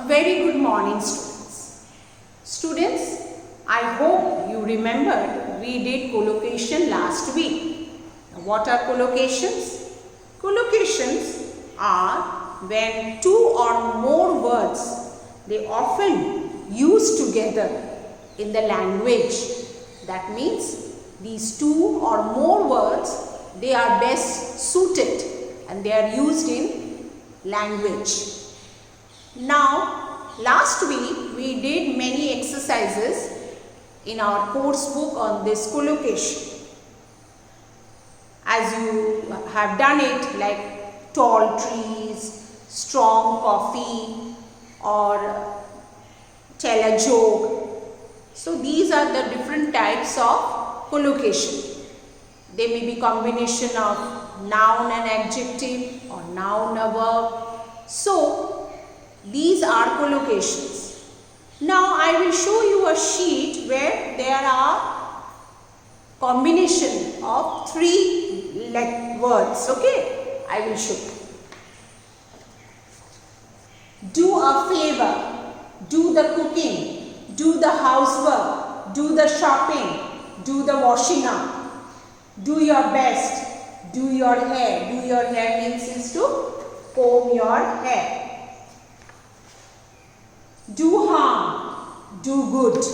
A very good morning, students. Students, I hope you remembered we did collocation last week. What are collocations? Collocations are when two or more words they often use together in the language. That means these two or more words they are best suited and they are used in language. Now, last week we did many exercises in our course book on this collocation. As you have done it, like tall trees, strong coffee, or tell a joke. So these are the different types of collocation. They may be combination of noun and adjective or noun and verb. So these are collocations. Now I will show you a sheet where there are combination of three words. Okay, I will show you. Do a favor, do the cooking, do the housework, do the shopping, do the washing up, do your best, do your hair. Do your hair means is to comb your hair. Do harm, do good.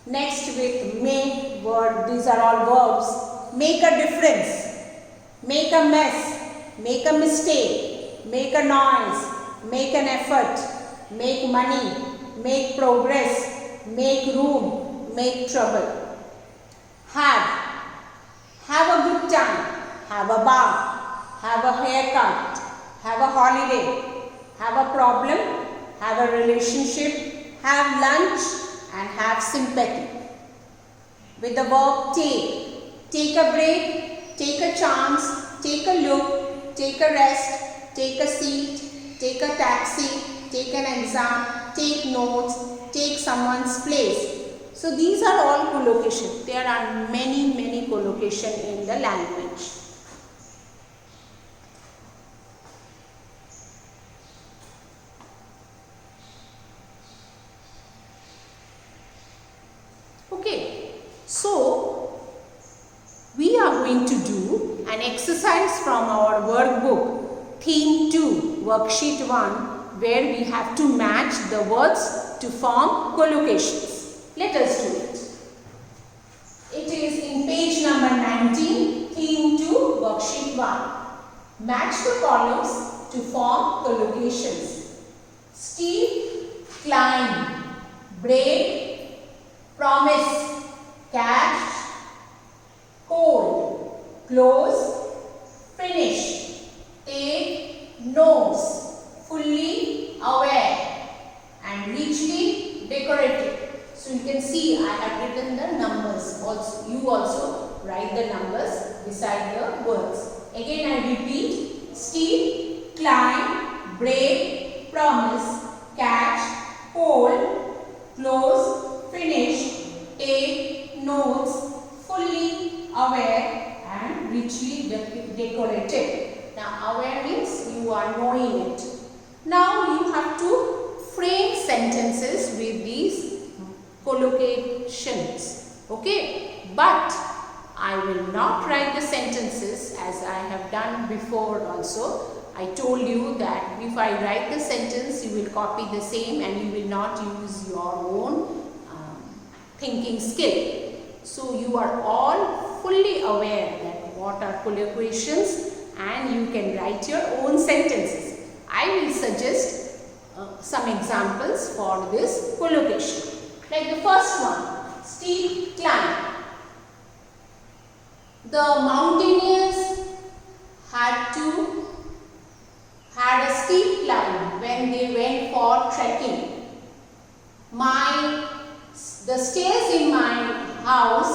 Next with make word, these are all verbs. Make a difference, make a mess, make a mistake, make a noise, make an effort, make money, make progress, make room, make trouble. Have a good time, have a bath, have a haircut, have a holiday, have a problem, have a relationship, have lunch and have sympathy. With the verb take a break, take a chance, take a look, take a rest, take a seat, take a taxi, take an exam, take notes, take someone's place. So these are all collocations. There are many collocations in the language. Okay, so we are going to do an exercise from our workbook, Theme 2, Worksheet 1, where we have to match the words to form collocations. Let us do it. It is in page number 19, Theme 2, Worksheet 1. Match the columns to form collocations. Steep, climb, break, promise, catch, hold, close, finish, take, notes, fully aware and richly decorated. So you can see I have written the numbers. Also, you also write the numbers beside the words. Again I repeat: steep, climb, break, promise, catch, hold, close, finish, take, notes, fully aware and richly decorated. Now aware means you are knowing it. Now you have to frame sentences with these collocations. Okay, but I will not write the sentences as I have done before also. I told you that if I write the sentence, you will copy the same and you will not use your own thinking skill. So you are all fully aware that what are collocations and you can write your own sentences. I will suggest some examples for this collocation. Like the first one, steep climb. The mountaineers had a steep climb when they went for trekking. The stairs in my house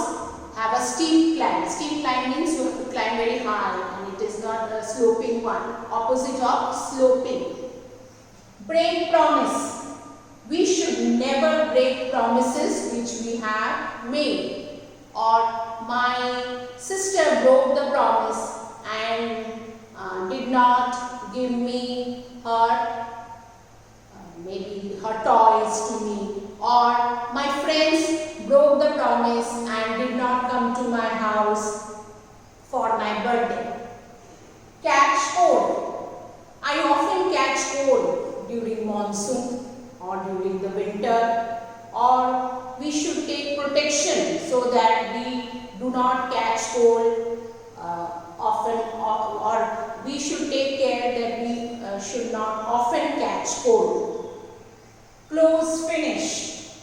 have a steep climb. Steep climb means you have to climb very high and it is not a sloping one. Opposite of sloping. Break promise. We should never break promises which we have made. Or my sister broke the promise and did not give me her her toys to me, or my friends broke the promise and did not come to my house for my birthday. Catch cold. I often catch cold during monsoon or during the winter, or we should take protection so that we do not catch cold often, or we should take care that we should not often catch cold. Close finish.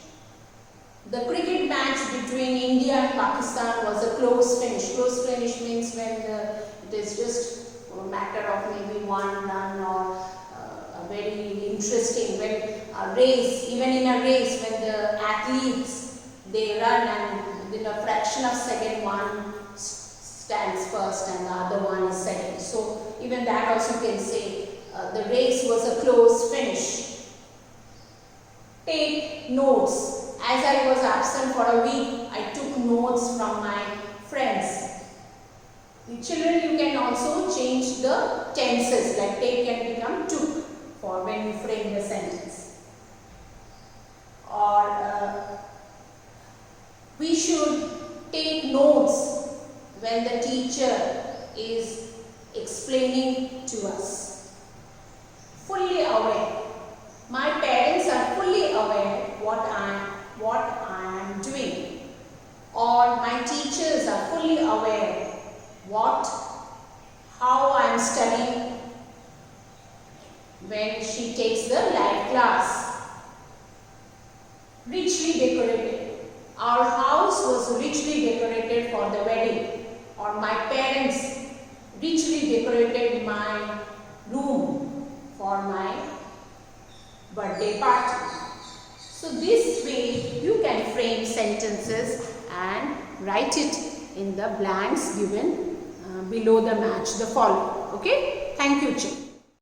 The cricket match between India and Pakistan was a close finish. Close finish means when it is just a matter of maybe one run, or a very interesting, when a race, even in a race when the athletes they run and within a fraction of second one stands first and the other one is second. So even that also can say the race was a close finish. Take notes. As I was absent for a week, I took notes from my friends. The children, you can also change the tenses, like take can become took for when you frame the sentence. Or we should take notes when the teacher is explaining to us. Fully aware. My parents are fully aware what I am doing, or my teachers are fully aware how I am studying when she takes the live class. Richly decorated. Our house was richly decorated for the wedding, or my parents richly decorated my room for my birthday party. So this way you can frame sentences and write it in the blanks given below the match, the following. Okay? Thank you, children.